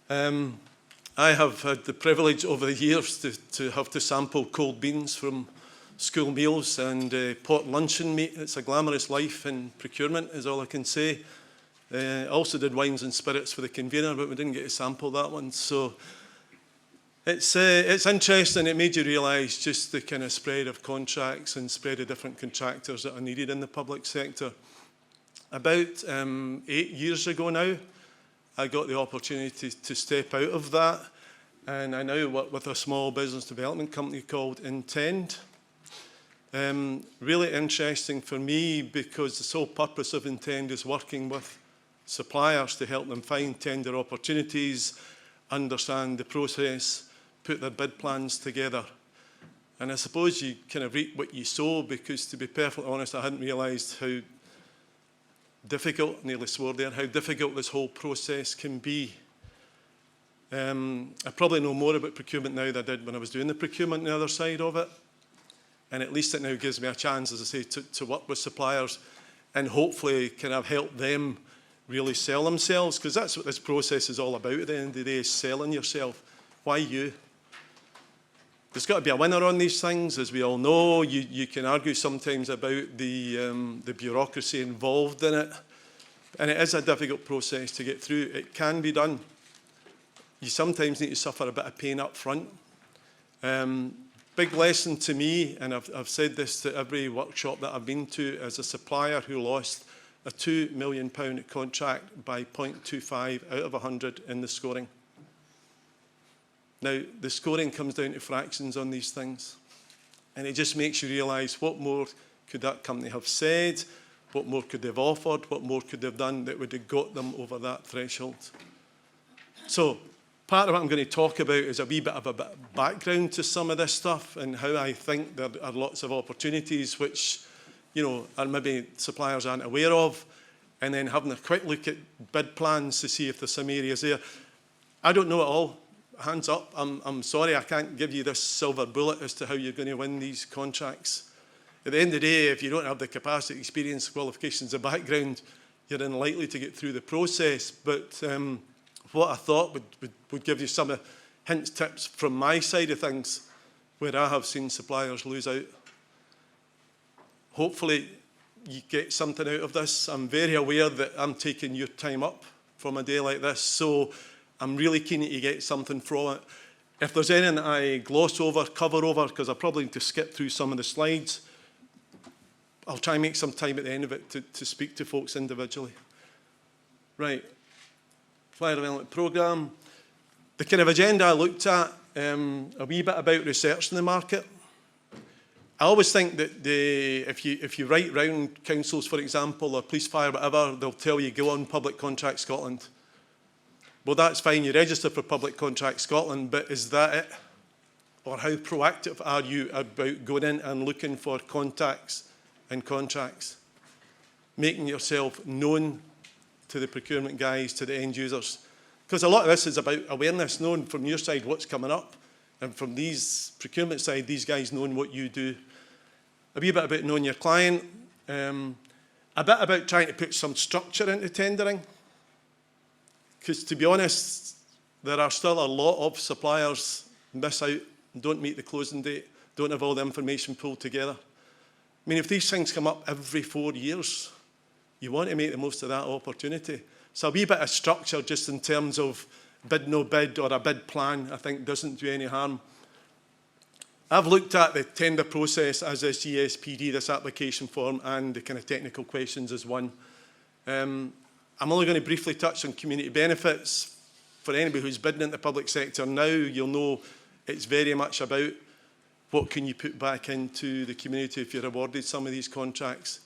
I have had the privilege over the years to have to sample cold beans from school meals and pot luncheon meat. It's a glamorous life in procurement, is all I can say. I also did wines and spirits for the convener, but we didn't get to sample that one. So it's interesting. It made you realise just the kind of spread of contracts and spread of different contractors that are needed in the public sector. About 8 years ago now, I got the opportunity to step out of that, and I now work with a small business development company called Intend. Really interesting for me because the sole purpose of Intend is working with suppliers to help them find tender opportunities, understand the process, put their bid plans together. And I suppose you kind of reap what you sow, because to be perfectly honest, I hadn't realised how difficult, nearly swore there, how difficult this whole process can be. I probably know more about procurement now than I did when I was doing the procurement on the other side of it. And at least it now gives me a chance, as I say, to work with suppliers and hopefully kind of help them really sell themselves, because that's what this process is all about at the end of the day, is selling yourself. Why you? There's got to be a winner on these things, as we all know. You can argue sometimes about the bureaucracy involved in it, and it is a difficult process to get through. It can be done. You sometimes need to suffer a bit of pain up front. Big lesson to me, and I've said this to every workshop that I've been to, as a supplier who lost a £2 million contract by 0.25 out of 100 in the scoring. Now, the scoring comes down to fractions on these things, and it just makes you realise what more could that company have said, what more could they have offered, what more could they have done that would have got them over that threshold. So part of what I'm going to talk about is a wee bit of a background to some of this stuff and how I think there are lots of opportunities which, you know, are maybe suppliers aren't aware of, and then having a quick look at bid plans to see if there's some areas there. I don't know it all. Hands up, I'm sorry, I can't give you this silver bullet as to how you're going to win these contracts. At the end of the day, if you don't have the capacity, experience, qualifications, or background, you're unlikely to get through the process. But what I thought would give you some hints, tips from my side of things, where I have seen suppliers lose out. Hopefully you get something out of this. I'm very aware that I'm taking your time up from a day like this, so I'm really keen to get something from it. If there's anything I gloss over, cover over, because I probably need to skip through some of the slides, I'll try and make some time at the end of it to speak to folks individually. Right, Supplier Development Programme. The kind of agenda I looked at, a wee bit about research in the market. I always think that if you write round councils, for example, or police, fire, whatever, they'll tell you go on Public Contract Scotland. Well, that's fine, you register for Public Contract Scotland, but is that it? Or how proactive are you about going in and looking for contacts and contracts? Making yourself known to the procurement guys, to the end users. Because a lot of this is about awareness, knowing from your side what's coming up, and from these procurement side, these guys knowing what you do. A wee bit about knowing your client, a bit about trying to put some structure into tendering. Because to be honest, there are still a lot of suppliers miss out, don't meet the closing date, don't have all the information pulled together. I mean, if these things come up every 4 years, you want to make the most of that opportunity. So a wee bit of structure just in terms of bid, no bid, or a bid plan, I think doesn't do any harm. I've looked at the tender process as this GSPD, this application form, and the kind of technical questions as one. I'm only going to briefly touch on community benefits. For anybody who's bidding in the public sector now, you'll know it's very much about what can you put back into the community if you're awarded some of these contracts.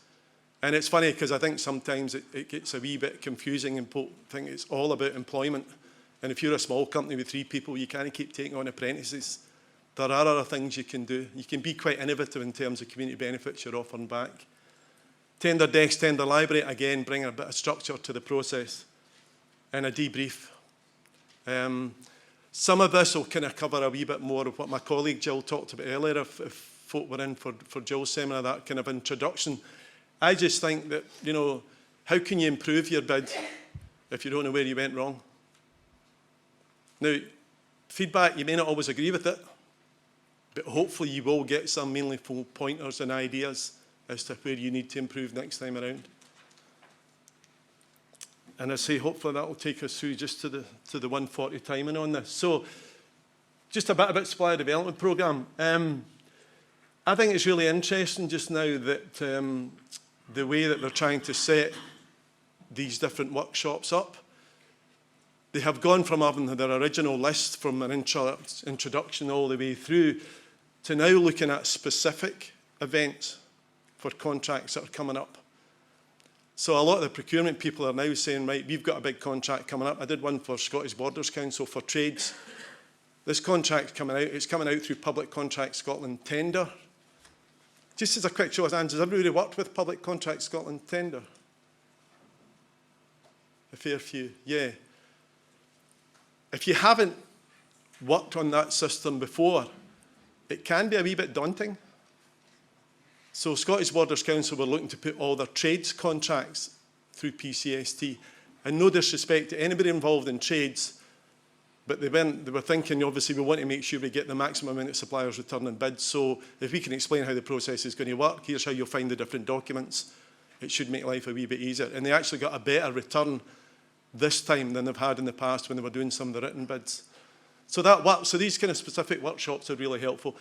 And it's funny because I think sometimes it gets a wee bit confusing and people think it's all about employment. And if you're a small company with 3 people, you can't keep taking on apprentices. There are other things you can do. You can be quite innovative in terms of community benefits you're offering back. Tender desk, tender library, again, bring a bit of structure to the process. And a debrief. Some of this will kind of cover a wee bit more of what my colleague Jill talked about earlier, if folk were in for Jill's seminar, that kind of introduction. I just think that, you know, how can you improve your bid if you don't know where you went wrong? Now, feedback, you may not always agree with it, but hopefully you will get some meaningful pointers and ideas as to where you need to improve next time around. And I say, hopefully that will take us through just to the 1:40 timing on this. So, just a bit about Supplier Development Programme. I think it's really interesting just now that the way that they're trying to set these different workshops up. They have gone from having their original list from an introduction all the way through to now looking at specific events for contracts that are coming up. So a lot of the procurement people are now saying, right, we've got a big contract coming up. I did one for Scottish Borders Council for trades. This contract's coming out. It's coming out through Public Contract Scotland tender. Just as a quick show of hands, has everybody worked with Public Contract Scotland tender? A fair few, yeah. If you haven't worked on that system before, it can be a wee bit daunting. So Scottish Borders Council were looking to put all their trades contracts through PCST. And no disrespect to anybody involved in trades, but they were thinking, obviously, we want to make sure we get the maximum amount of suppliers returning bids. So if we can explain how the process is going to work, here's how you'll find the different documents. It should make life a wee bit easier. And they actually got a better return this time than they've had in the past when they were doing some of the written bids. So that works. So these kind of specific workshops are really helpful.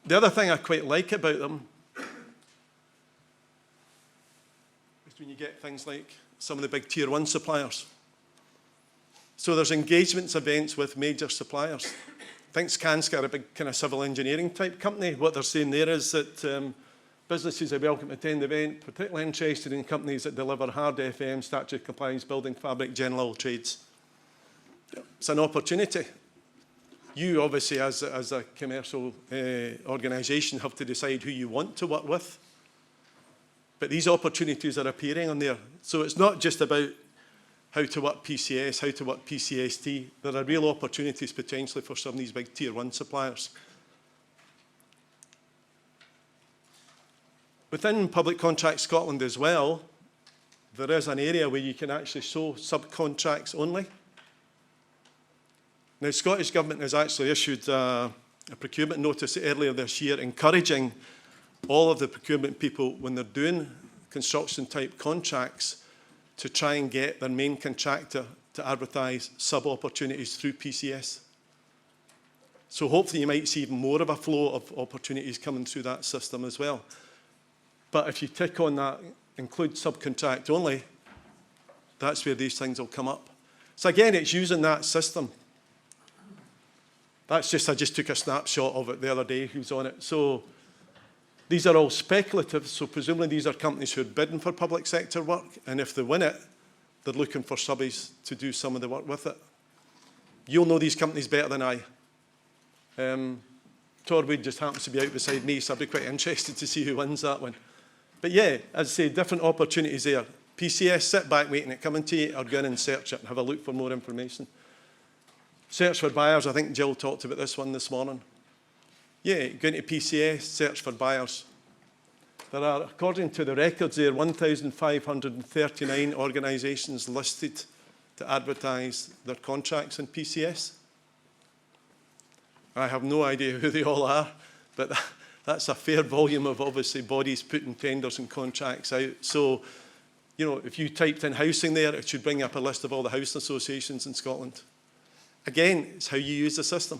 The other thing I quite like about them is when you get things like some of the big Tier 1 suppliers. So there's engagements events with major suppliers. I think Skanska are a big kind of civil engineering type company. What they're saying there is that businesses are welcome to attend the event, particularly interested in companies that deliver hard FM, statutory compliance, building fabric, general trades. It's an opportunity. You obviously, as a commercial organisation, have to decide who you want to work with. But these opportunities are appearing on there. So it's not just about how to work PCS, how to work PCST. There are real opportunities potentially for some of these big Tier 1 suppliers. Within Public Contract Scotland as well, there is an area where you can actually show subcontracts only. Now, Scottish Government has actually issued a procurement notice earlier this year encouraging all of the procurement people, when they're doing construction-type contracts, to try and get their main contractor to advertise sub-opportunities through PCS. So hopefully you might see even more of a flow of opportunities coming through that system as well. But if you tick on that, include subcontract only, that's where these things will come up. So again, it's using that system. I just took a snapshot of it the other day, who's on it. So these are all speculative, so presumably these are companies who are bidding for public sector work, and if they win it, they're looking for subbies to do some of the work with it. You'll know these companies better than I. Torwood just happens to be out beside me, so I'd be quite interested to see who wins that one. But yeah, as I say, different opportunities there. PCS, sit back waiting it coming to you, or go in and search it and have a look for more information. Search for buyers, I think Jill talked about this one this morning. Yeah, go into PCS, search for buyers. There are, according to the records there, 1,539 organisations listed to advertise their contracts in PCS. I have no idea who they all are, but that's a fair volume of, obviously, bodies putting tenders and contracts out. So, you know, if you typed in housing there, it should bring up a list of all the housing associations in Scotland. Again, it's how you use the system.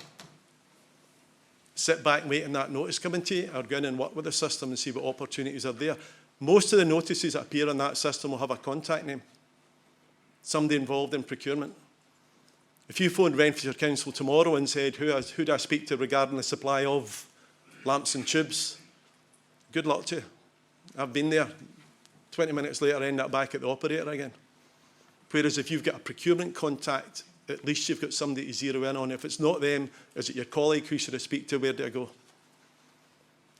Sit back and wait on that notice coming to you, or go in and work with the system and see what opportunities are there. Most of the notices that appear on that system will have a contact name, somebody involved in procurement. If you phoned Renfrewshire Council tomorrow and said, who do I speak to regarding the supply of lamps and tubes, good luck to you. I've been there. 20 minutes later, I end up back at the operator again. Whereas if you've got a procurement contact, at least you've got somebody to zero in on. If it's not them, is it your colleague? Who should I speak to? Where do I go?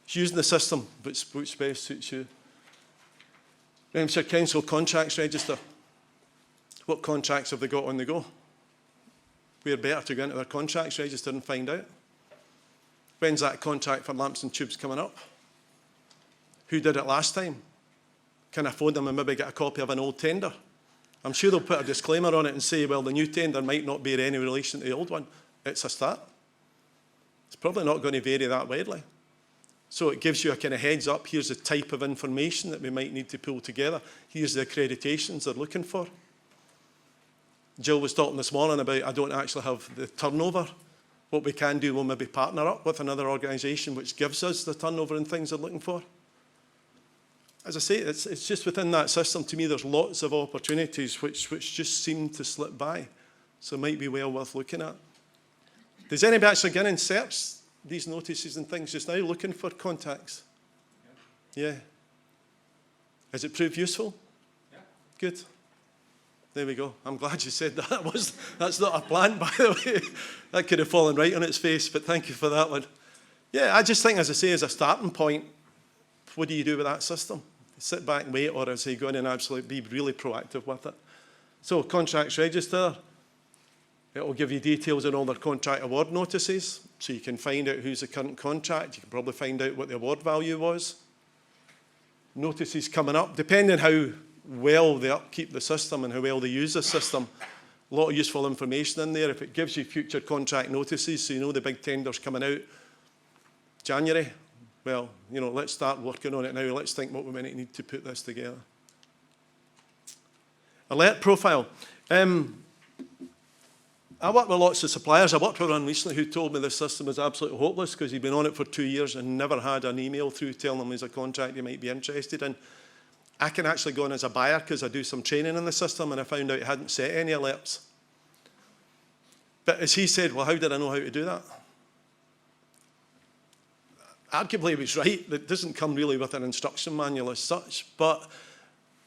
It's using the system, which best suits you. Renfrewshire Council Contracts Register. What contracts have they got on the go? We're better to go into their contracts register and find out. When's that contract for lamps and tubes coming up? Who did it last time? Can I phone them and maybe get a copy of an old tender? I'm sure they'll put a disclaimer on it and say, well, the new tender might not bear any relation to the old one. It's a start. It's probably not going to vary that widely. So it gives you a kind of heads up. Here's the type of information that we might need to pull together. Here's the accreditations they're looking for. Jill was talking this morning about I don't actually have the turnover. What we can do, we'll maybe partner up with another organisation which gives us the turnover and things they're looking for. As I say, it's just within that system. To me, there's lots of opportunities which just seem to slip by. So it might be well worth looking at. Does anybody actually get in and search these notices and things just now, looking for contacts? Yeah. Has it proved useful? Yeah. Good. There we go. I'm glad you said that. That's not a plan, by the way. That could have fallen right on its face, but thank you for that one. Yeah, I just think, as I say, as a starting point, what do you do with that system? Sit back and wait, or as he go in and absolutely be really proactive with it? So, contracts register. It will give you details on all their contract award notices, so you can find out who's the current contract. You can probably find out what the award value was. Notices coming up, depending how well they upkeep the system and how well they use the system. A lot of useful information in there. If it gives you future contract notices, so you know the big tender's coming out January, well, you know, let's start working on it now. Let's think what we might need to put this together. Alert profile. I work with lots of suppliers. I worked with one recently who told me this system was absolutely hopeless because he'd been on it for 2 years and never had an email through telling him there's a contract he might be interested in. I can actually go on as a buyer because I do some training in the system, and I found out he hadn't set any alerts. But as he said, well, how did I know how to do that? Arguably, he was right. It doesn't come really with an instruction manual as such, but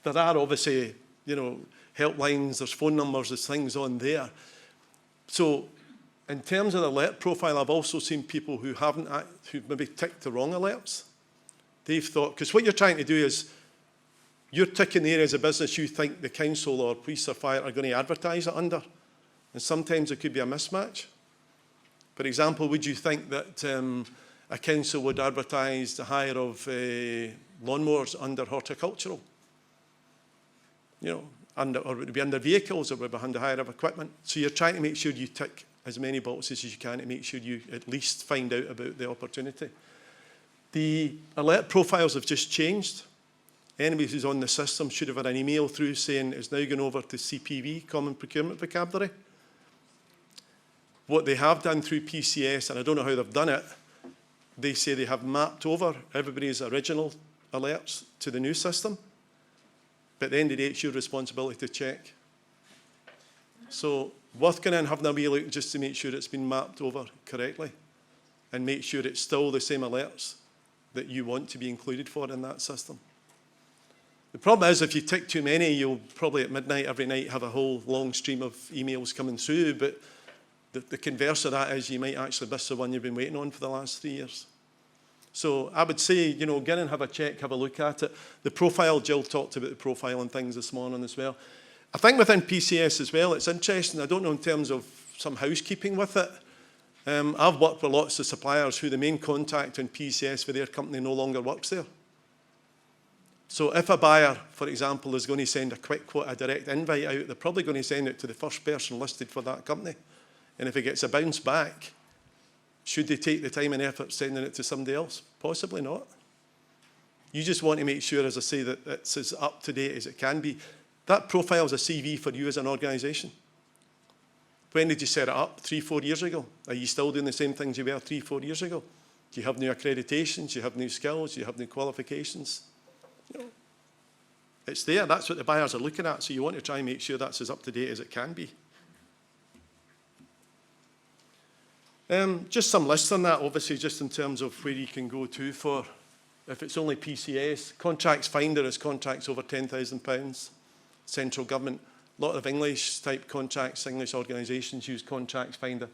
there are obviously, you know, helplines, there's phone numbers, there's things on there. So in terms of the alert profile, I've also seen people who've maybe ticked the wrong alerts. They've thought, because what you're trying to do is you're ticking the areas of business you think the council or police or fire are going to advertise it under. And sometimes it could be a mismatch. For example, would you think that a council would advertise the hire of lawnmowers under horticultural? You know, or would it be under vehicles, or would it be under hire of equipment? So you're trying to make sure you tick as many boxes as you can to make sure you at least find out about the opportunity. The alert profiles have just changed. Anybody who's on the system should have had an email through saying it's now going over to CPV, Common Procurement Vocabulary. What they have done through PCS, and I don't know how they've done it, they say they have mapped over everybody's original alerts to the new system. But at the end of the day, it's your responsibility to check. So worth going in and having a wee look just to make sure it's been mapped over correctly and make sure it's still the same alerts that you want to be included for in that system. The problem is if you tick too many, you'll probably at midnight every night have a whole long stream of emails coming through, but the converse of that is you might actually miss the one you've been waiting on for the last 3 years. So I would say, you know, get in and have a check, have a look at it. The profile, Jill talked about the profile and things this morning as well. I think within PCS as well, it's interesting. I don't know in terms of some housekeeping with it. I've worked with lots of suppliers who the main contact in PCS for their company no longer works there. So if a buyer, for example, is going to send a quick quote, a direct invite out, they're probably going to send it to the first person listed for that company. And if it gets a bounce back, should they take the time and effort sending it to somebody else? Possibly not. You just want to make sure, as I say, that it's as up to date as it can be. That profile is a CV for you as an organisation. When did you set it up? 3-4 years ago? Are you still doing the same things you were 3-4 years ago? Do you have new accreditations? Do you have new skills? Do you have new qualifications? You know, it's there. That's what the buyers are looking at. So you want to try and make sure that's as up to date as it can be. Just some lists on that, obviously, just in terms of where you can go to for, if it's only PCS. Contracts Finder is contracts over £10,000. Central government, a lot of English-type contracts, English organisations use Contracts Finder.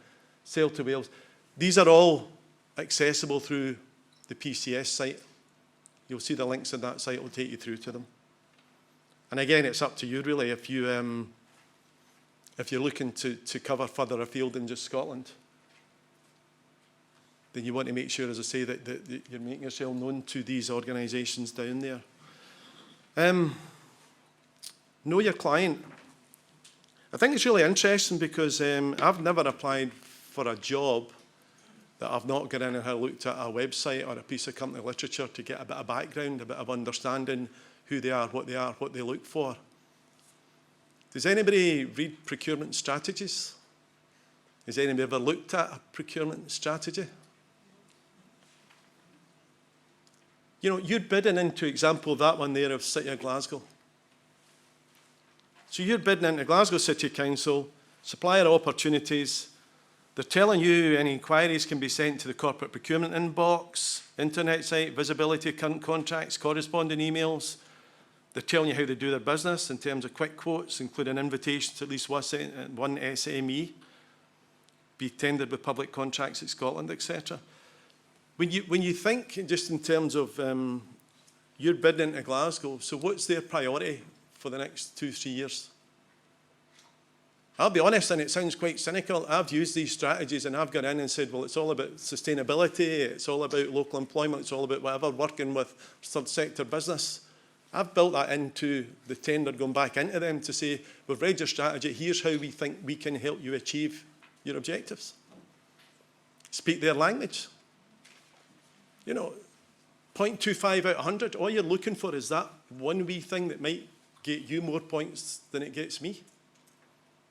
Sale to Wales. These are all accessible through the PCS site. You'll see the links on that site will take you through to them. And again, it's up to you, really, if you're looking to cover further afield than just Scotland. Then you want to make sure, as I say, that you're making yourself known to these organisations down there. Know your client. I think it's really interesting because I've never applied for a job that I've not got in and had looked at a website or a piece of company literature to get a bit of background, a bit of understanding who they are, what they look for. Does anybody read procurement strategies? Has anybody ever looked at a procurement strategy? You know, you're bidding into example of that one there of City of Glasgow. So you're bidding into Glasgow City Council, supplier opportunities. They're telling you any inquiries can be sent to the corporate procurement inbox, internet site, visibility of current contracts, corresponding emails. They're telling you how they do their business in terms of quick quotes, including invitations to at least one SME, be tendered with public contracts at Scotland, etc. When you think just in terms of you're bidding into Glasgow, so what's their priority for the next 2-3 years? I'll be honest, and it sounds quite cynical, I've used these strategies and I've gone in and said, well, it's all about sustainability, it's all about local employment, it's all about whatever, working with third sector business. I've built that into the tender, going back into them to say, we've read your strategy, here's how we think we can help you achieve your objectives. Speak their language. You know, 0.25 out of 100, all you're looking for is that one wee thing that might get you more points than it gets me.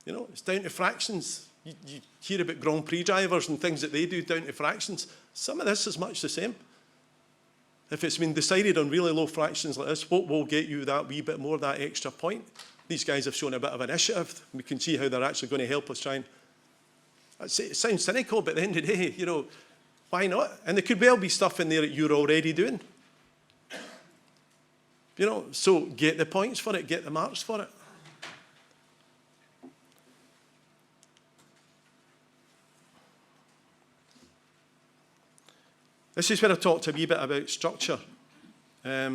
You know, it's down to fractions. You hear about Grand Prix drivers and things that they do down to fractions. Some of this is much the same. If it's been decided on really low fractions like this, what will get you that wee bit more, that extra point? These guys have shown a bit of initiative. We can see how they're actually going to help us try and... It sounds cynical, but at the end of the day, you know, why not? And there could well be stuff in there that you're already doing. You know, so get the points for it, get the marks for it. This is where I talked a wee bit about structure. I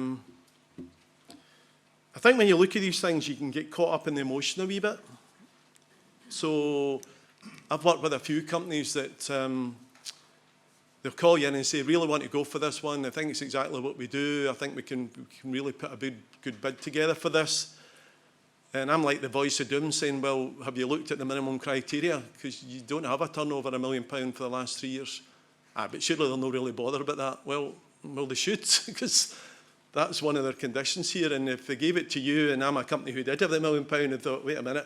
think when you look at these things, you can get caught up in the emotion a wee bit. So I've worked with a few companies that they'll call you in and say, really want to go for this one. I think it's exactly what we do. I think we can really put a good bid together for this. And I'm like the voice of doom saying, well, have you looked at the minimum criteria? Because you don't have a turnover of £1 million for the last 3 years. But surely they'll not really bother about that. Well, they should, because that's one of their conditions here. And if they gave it to you, and I'm a company who did have the £1 million, and thought, wait a minute,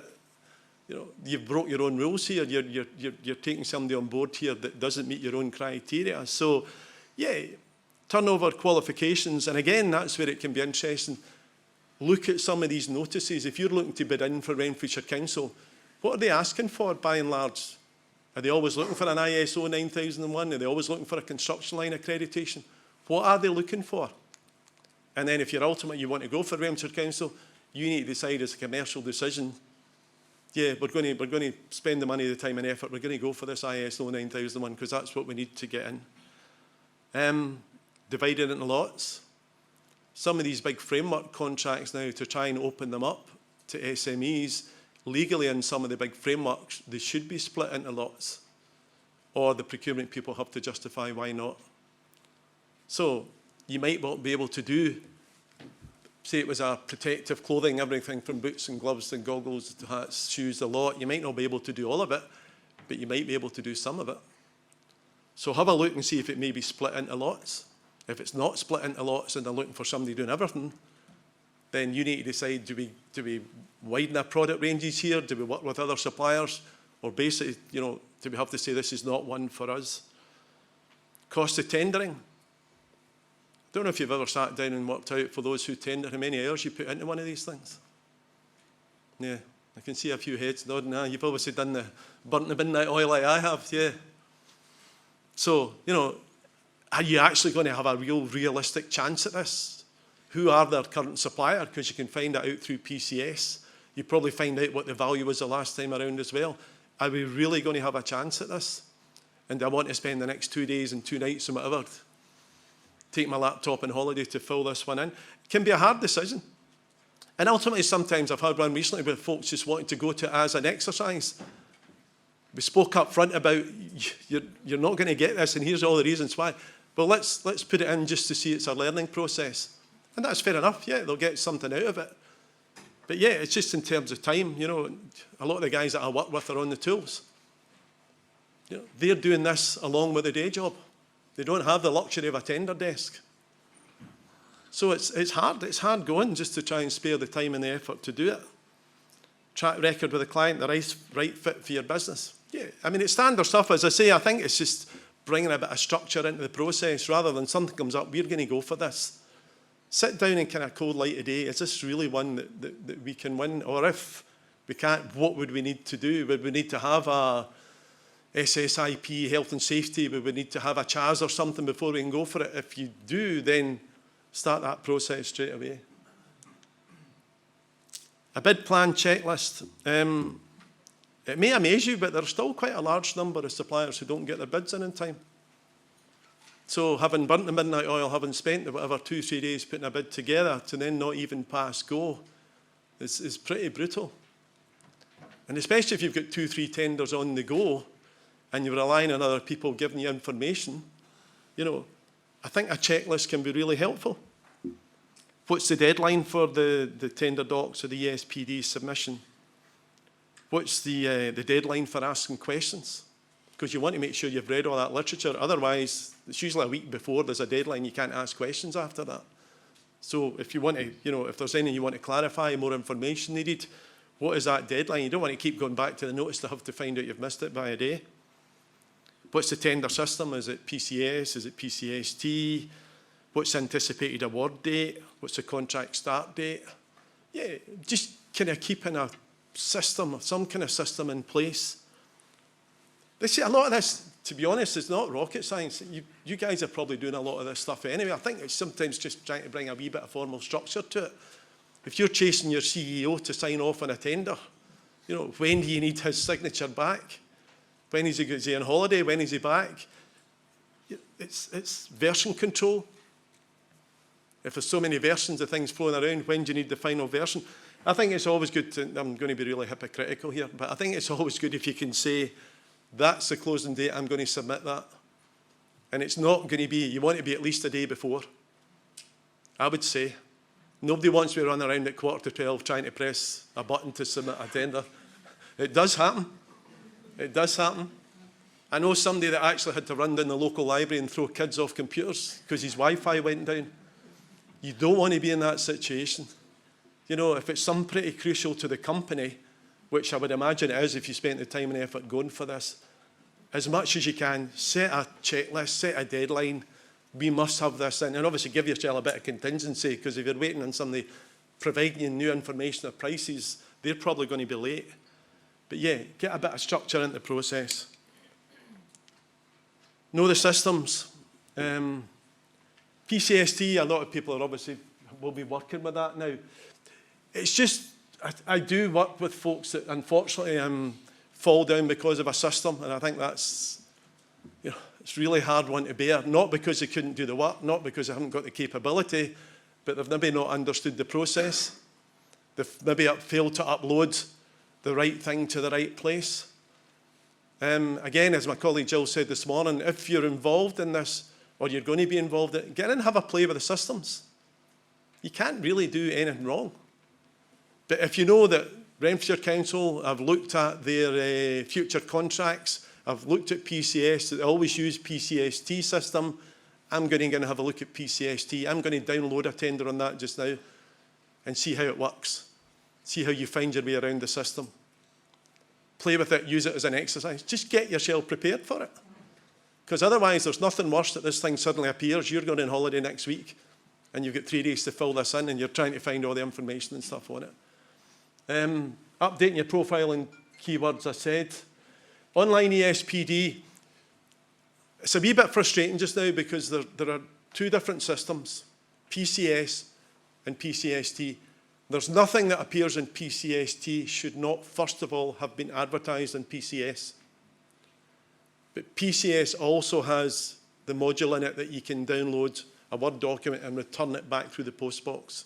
you know, you've broke your own rules here. You're taking somebody on board here that doesn't meet your own criteria. So, yeah, turnover qualifications, and again, that's where it can be interesting. Look at some of these notices. If you're looking to bid in for Renfrewshire Council, what are they asking for by and large? Are they always looking for an ISO 9001? Are they always looking for a construction line accreditation? What are they looking for? And then if you're ultimately you want to go for Renfrewshire Council, you need to decide as a commercial decision, yeah, we're going to spend the money, the time and effort, we're going to go for this ISO 9001 because that's what we need to get in. Divided into lots. Some of these big framework contracts now, to try and open them up to SMEs, legally in some of the big frameworks, they should be split into lots, or the procurement people have to justify why not. So you might not be able to do, say it was a protective clothing, everything from boots and gloves and goggles to hats, shoes, a lot. You might not be able to do all of it, but you might be able to do some of it. So have a look and see if it may be split into lots. If it's not split into lots and they're looking for somebody doing everything, then you need to decide, do we widen our product ranges here? Do we work with other suppliers? Or basically, you know, do we have to say this is not one for us? Cost of tendering. I don't know if you've ever sat down and worked out for those who tender how many hours you put into one of these things. Yeah, I can see a few heads nodding. You've obviously burnt the midnight oil like I have, yeah. So, you know, are you actually going to have a realistic chance at this? Who are their current supplier? Because you can find that out through PCS. You probably find out what the value was the last time around as well. Are we really going to have a chance at this? And I want to spend the next 2 days and 2 nights and whatever, take my laptop on holiday to fill this one in. It can be a hard decision. And ultimately, sometimes I've had one recently where folks just wanted to go to it as an exercise. We spoke up front about, you're not going to get this, and here's all the reasons why. Well, let's put it in just to see it's a learning process. And that's fair enough, yeah, they'll get something out of it. But yeah, it's just in terms of time, you know, a lot of the guys that I work with are on the tools. You know, they're doing this along with the day job. They don't have the luxury of a tender desk. So it's hard going just to try and spare the time and the effort to do it. Track record with a client, the right fit for your business. Yeah, I mean, it's standard stuff. As I say, I think it's just bringing a bit of structure into the process rather than something comes up, we're going to go for this. Sit down and kind of cold light a day. Is this really one that we can win? Or if we can't, what would we need to do? Would we need to have a SSIP, health and safety? Would we need to have a CHAS or something before we can go for it? If you do, then start that process straight away. A bid plan checklist. It may amaze you, but there's still quite a large number of suppliers who don't get their bids in time. So having burnt the midnight oil, having spent whatever 2-3 days putting a bid together to then not even pass go is pretty brutal. And especially if you've got 2-3 tenders on the go and you're relying on other people giving you information, you know, I think a checklist can be really helpful. What's the deadline for the tender docs or the ESPD submission? What's the deadline for asking questions? Because you want to make sure you've read all that literature. Otherwise, it's usually a week before there's a deadline. You can't ask questions after that. So if you want to, you know, if there's anything you want to clarify, more information needed, what is that deadline? You don't want to keep going back to the notice to have to find out you've missed it by a day. What's the tender system? Is it PCS? Is it PCST? What's the anticipated award date? What's the contract start date? Yeah, just kind of keeping a system, some kind of system in place. They say a lot of this, to be honest, is not rocket science. You guys are probably doing a lot of this stuff anyway. I think it's sometimes just trying to bring a wee bit of formal structure to it. If you're chasing your CEO to sign off on a tender, you know, when do you need his signature back? When is he on holiday? When is he back? It's version control. If there's so many versions of things flowing around, when do you need the final version? I think it's always good to, I'm going to be really hypocritical here, but I think it's always good if you can say, that's the closing date, I'm going to submit that. And it's not going to be, you want to be at least a day before. I would say. Nobody wants me to run around at 11:45 trying to press a button to submit a tender. It does happen. It does happen. I know somebody that actually had to run down the local library and throw kids off computers because his Wi-Fi went down. You don't want to be in that situation. You know, if it's something pretty crucial to the company, which I would imagine it is if you spent the time and effort going for this, as much as you can, set a checklist, set a deadline. We must have this in. And obviously give yourself a bit of contingency, because if you're waiting on somebody providing you new information or prices, they're probably going to be late. But yeah, get a bit of structure into the process. Know the systems. PCST, a lot of people are obviously will be working with that now. It's just, I do work with folks that unfortunately fall down because of a system, and I think that's, you know, it's really hard one to bear. Not because they couldn't do the work, not because they haven't got the capability, but they've maybe not understood the process. They've maybe failed to upload the right thing to the right place. Again, as my colleague Jill said this morning, if you're involved in this, or you're going to be involved in it, get in and have a play with the systems. You can't really do anything wrong. But if you know that Renfrewshire Council have looked at their future contracts, I've looked at PCS, they always use PCST system, I'm going to have a look at PCST. I'm going to download a tender on that just now and see how it works. See how you find your way around the system. Play with it, use it as an exercise. Just get yourself prepared for it. Because otherwise, there's nothing worse that this thing suddenly appears. You're going on holiday next week, and you've got 3 days to fill this in, and you're trying to find all the information and stuff on it. Updating your profile and keywords, I said. Online ESPD. It's a wee bit frustrating just now because there are two different systems, PCS and PCST. There's nothing that appears in PCST should not, first of all, have been advertised in PCS. But PCS also has the module in it that you can download a Word document and return it back through the postbox.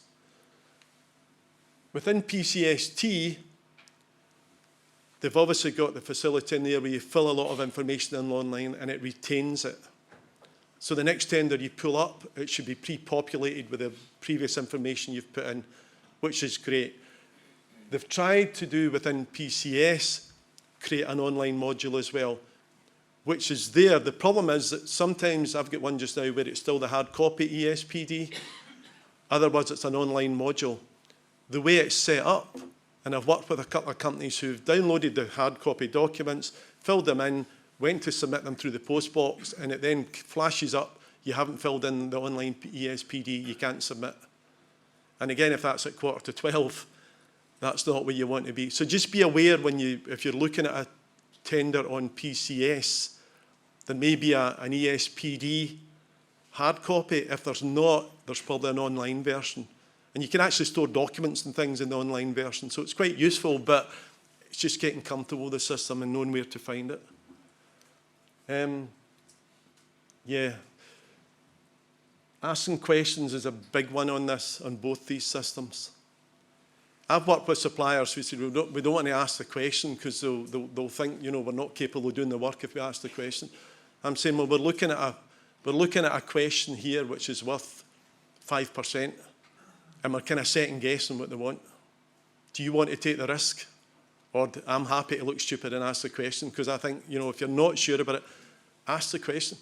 Within PCST, they've obviously got the facility in there where you fill a lot of information in online and it retains it. So the next tender you pull up, it should be pre-populated with the previous information you've put in, which is great. they've tried to do within PCS, create an online module as well, which is there. The problem is that sometimes, I've got one just now where it's still the hard copy ESPD, otherwise it's an online module. The way it's set up, and I've worked with a couple of companies who've downloaded the hard copy documents, filled them in, went to submit them through the post box, and it then flashes up, you haven't filled in the online ESPD, you can't submit. And again, if that's at 11:45, that's not where you want to be. So just be aware if you're looking at a tender on PCS, there may be an ESPD hard copy. If there's not, there's probably an online version. And you can actually store documents and things in the online version. So it's quite useful, but it's just getting comfortable with the system and knowing where to find it. Yeah. Asking questions is a big one on this, on both these systems. I've worked with suppliers who said, we don't want to ask the question because they'll think, we're not capable of doing the work if we ask the question. I'm saying, well, we're looking at a question here which is worth 5%, and we're kind of second guessing what they want. Do you want to take the risk? Or I'm happy to look stupid and ask the question, because I think, if you're not sure about it, ask the question.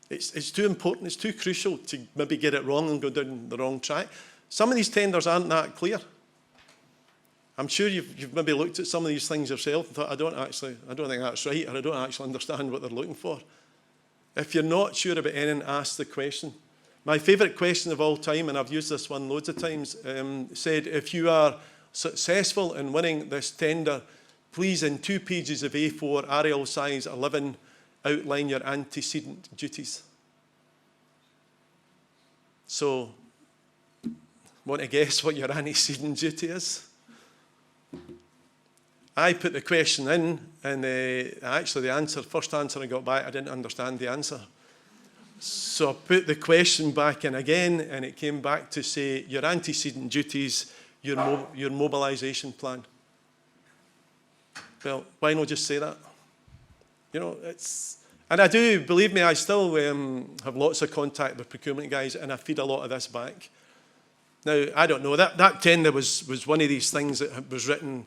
It's too important, it's too crucial to maybe get it wrong and go down the wrong track. Some of these tenders aren't that clear. I'm sure you've maybe looked at some of these things yourself and thought, I don't think that's right, or I don't actually understand what they're looking for. If you're not sure about anything, ask the question. My favourite question of all time, and I've used this one loads of times, said, if you are successful in winning this tender, please, in 2 pages of A4, Arial size 11, outline your antecedent duties. So, want to guess what your antecedent duty is? I put the question in, and actually the first answer I got back, I didn't understand the answer. So I put the question back in again, and it came back to say, your antecedent duties, your mobilisation plan. Well, why not just say that? And I do, believe me, I still have lots of contact with procurement guys, and I feed a lot of this back. Now, I don't know, that tender was one of these things that was written,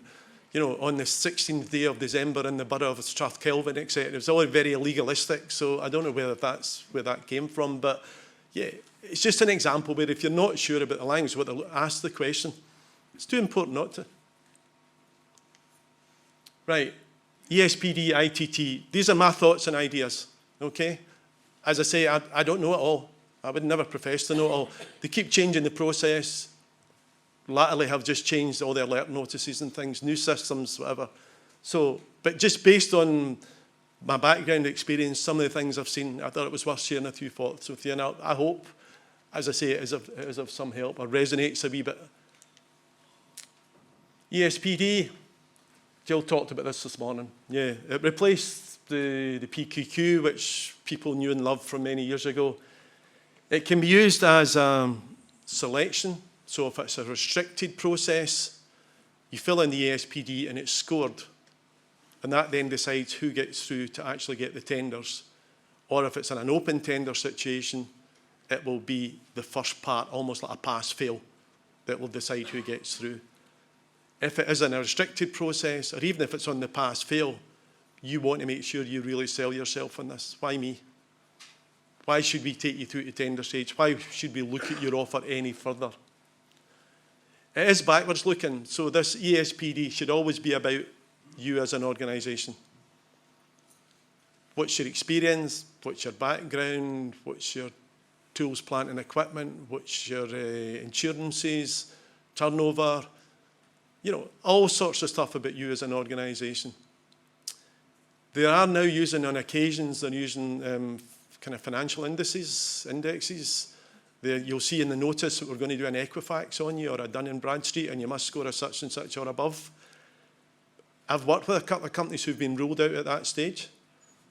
on the 16th day of December in the borough of Strathkelvin, etc. It was all very legalistic, so I don't know where that came from, but yeah, it's just an example where if you're not sure about the language, ask the question. It's too important not to. Right, ESPD, ITT, these are my thoughts and ideas, okay? As I say, I don't know it all. I would never profess to know it all. They keep changing the process. Latterly have just changed all the alert notices and things, new systems, whatever. So, but just based on my background experience, some of the things I've seen, I thought it was worth sharing a few thoughts with you. And I hope, as I say, it is of some help or resonates a wee bit. ESPD, Jill talked about this morning. Yeah, it replaced the PQQ, which people knew and loved from many years ago. It can be used as selection. So if it's a restricted process, you fill in the ESPD and it's scored. And that then decides who gets through to actually get the tenders. Or if it's in an open tender situation, it will be the first part, almost like a pass-fail, that will decide who gets through. If it is in a restricted process, or even if it's on the pass-fail, you want to make sure you really sell yourself on this. Why me? Why should we take you through to tender stage? Why should we look at your offer any further? It is backwards looking, so this ESPD should always be about you as an organisation. What's your experience? What's your background? What's your tools, plant and equipment? What's your insurances, turnover? All sorts of stuff about you as an organisation. They are now using, on occasions, they're using kind of financial indexes. You'll see in the notice that we're going to do an Equifax on you or a Dun & Bradstreet, and you must score a such and such or above. I've worked with a couple of companies who've been ruled out at that stage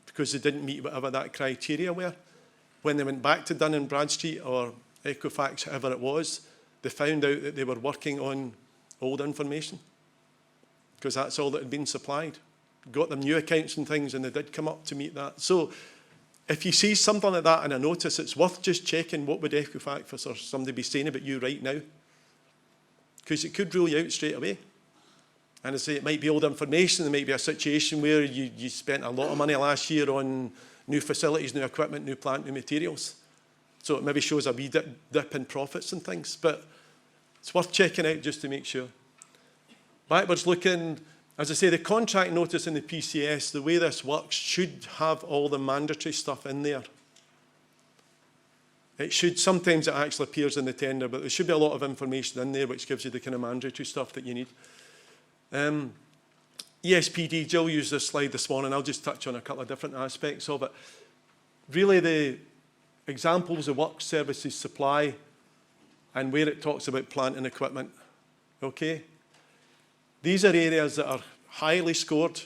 because they didn't meet whatever that criteria were. When they went back to Dun & Bradstreet or Equifax, however it was, they found out that they were working on old information because that's all that had been supplied. Got them new accounts and things, and they did come up to meet that. So if you see something like that in a notice, it's worth just checking what would Equifax or somebody be saying about you right now, because it could rule you out straight away. And I say it might be old information, there might be a situation where you spent a lot of money last year on new facilities, new equipment, new plant, new materials. So it maybe shows a wee dip in profits and things, but it's worth checking out just to make sure. Backwards looking, as I say, the contract notice in the PCS, the way this works, should have all the mandatory stuff in there. It should, sometimes it actually appears in the tender, but there should be a lot of information in there which gives you the kind of mandatory stuff that you need. ESPD, Jill used this slide this morning. I'll just touch on a couple of different aspects of it. Really, the examples of work, services, supply, and where it talks about plant and equipment. Okay? These are areas that are highly scored,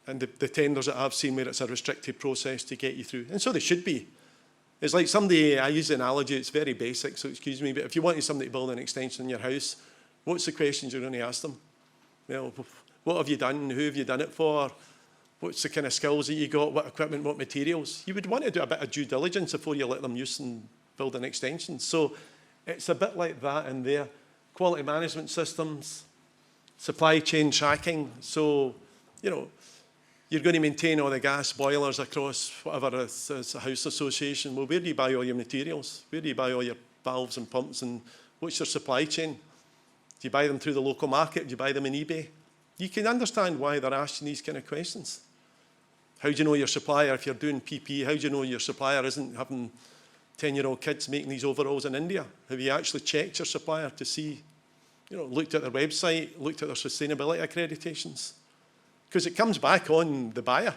and the tenders that I've seen where it's a restricted process to get you through. And so they should be. It's like somebody, I use the analogy, it's very basic, so excuse me, but if you wanted somebody to build an extension in your house, what's the questions you're going to ask them? Well, what have you done? Who have you done it for? What's the kind of skills that you got? What equipment, what materials? You would want to do a bit of due diligence before you let them use and build an extension. So it's a bit like that in there. Quality management systems, supply chain tracking. So, you know, you're going to maintain all the gas boilers across whatever it's a house association. Well, where do you buy all your materials? Where do you buy all your valves and pumps? And what's your supply chain? Do you buy them through the local market? Do you buy them in eBay? You can understand why they're asking these kind of questions. How do you know your supplier, if you're doing PPE, how do you know your supplier isn't having 10-year-old kids making these overalls in India? Have you actually checked your supplier to see, you know, looked at their website, looked at their sustainability accreditations? Because it comes back on the buyer.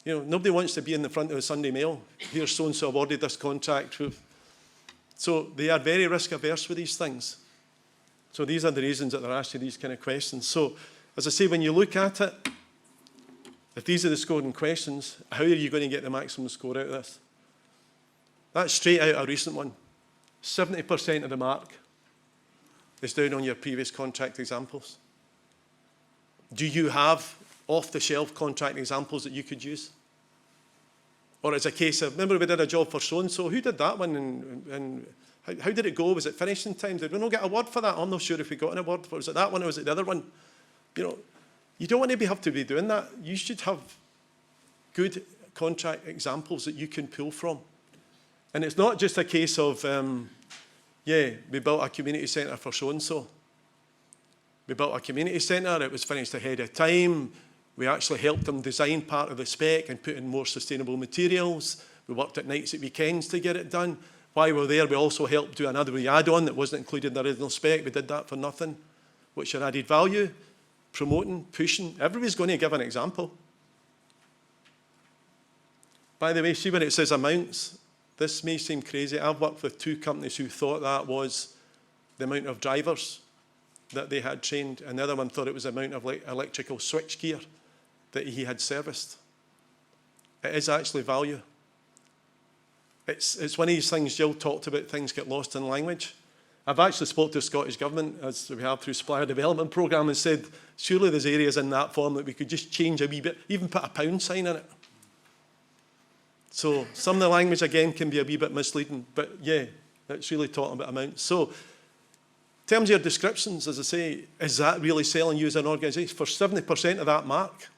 You know, nobody wants to be in the front of the Sunday Mail. Here's so-and-so awarded this contract. So they are very risk averse with these things. So these are the reasons that they're asking these kind of questions. So, as I say, when you look at it, if these are the scoring questions, how are you going to get the maximum score out of this? That's straight out a recent one. 70% of the mark is down on your previous contract examples. Do you have off-the-shelf contract examples that you could use? Or it's a case of, remember we did a job for so-and-so, who did that one and how did it go? Was it finished in time? Did we not get an award for that? I'm not sure if we got an award for it. Was it that one or was it the other one? You know, you don't want to have to be doing that. You should have good contract examples that you can pull from. And it's not just a case of, yeah, we built a community centre for so-and-so. We built a community centre, it was finished ahead of time. We actually helped them design part of the spec and put in more sustainable materials. We worked at nights and weekends to get it done. While we were there, we also helped do another add-on that wasn't included in the original spec. We did that for nothing. What's your added value? Promoting, pushing. Everybody's going to give an example. By the way, see when it says amounts, this may seem crazy. I've worked with 2 companies who thought that was the amount of drivers that they had trained, and the other one thought it was the amount of electrical switchgear that he had serviced. It is actually value. It's one of these things Jill talked about, things get lost in language. I've actually spoke to the Scottish Government, as we have through Supplier Development Programme, and said, surely there's areas in that form that we could just change a wee bit, even put a pound sign in it. So some of the language, again, can be a wee bit misleading, but yeah, it's really talking about amounts. So in terms of your descriptions, as I say, is that really selling you as an organisation? For 70% of that mark,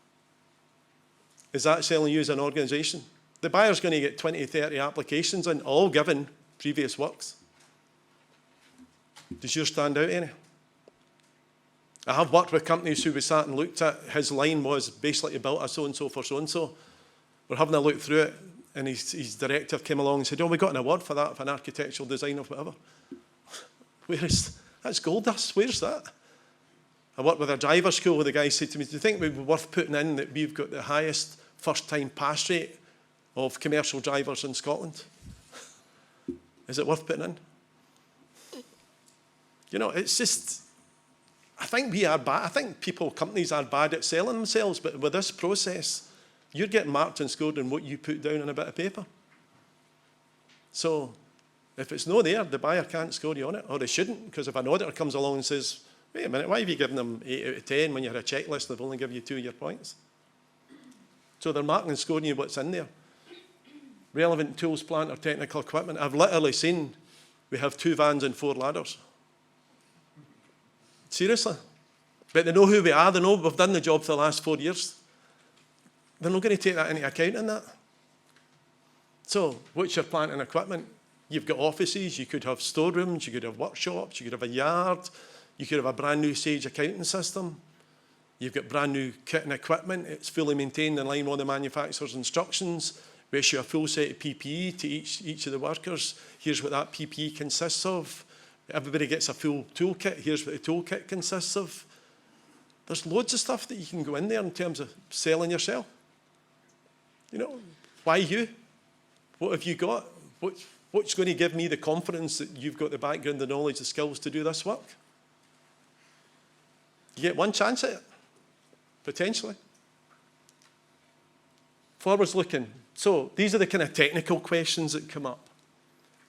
is that selling you as an organisation? The buyer's going to get 20, 30 applications in, all given previous works. Does yours stand out any? I have worked with companies who we sat and looked at, his line was basically built a so-and-so for so-and-so. We're having a look through it, and his directive came along and said, oh, we got an award for that, for an architectural design or whatever. That's gold dust, where's that? I worked with a driver school where the guy said to me, do you think it would be worth putting in that we've got the highest first-time pass rate of commercial drivers in Scotland? Is it worth putting in? You know, it's just, I think we are bad. I think companies are bad at selling themselves, but with this process, you're getting marked and scored on what you put down on a bit of paper. So if it's not there, the buyer can't score you on it, or they shouldn't, because if an auditor comes along and says, wait a minute, why have you given them 8 out of 10 when you had a checklist and they've only given you 2 of your points? So they're marking and scoring you what's in there. Relevant tools, plant, or technical equipment. I've literally seen we have 2 vans and 4 ladders. Seriously. But they know who we are, they know we've done the job for the last 4 years. They're not going to take that into account in that. So, what's your plant and equipment? You've got offices, you could have storerooms, you could have workshops, you could have a yard, you could have a brand new Sage accounting system. You've got brand new kit and equipment, it's fully maintained in line with the manufacturer's instructions. We issue a full set of PPE to each of the workers. Here's what that PPE consists of. Everybody gets a full toolkit. Here's what the toolkit consists of. There's loads of stuff that you can go in there in terms of selling yourself. You know, why you? What have you got? What's going to give me the confidence that you've got the background, the knowledge, the skills to do this work? You get one chance at it, potentially. Forwards looking. So these are the kind of technical questions that come up.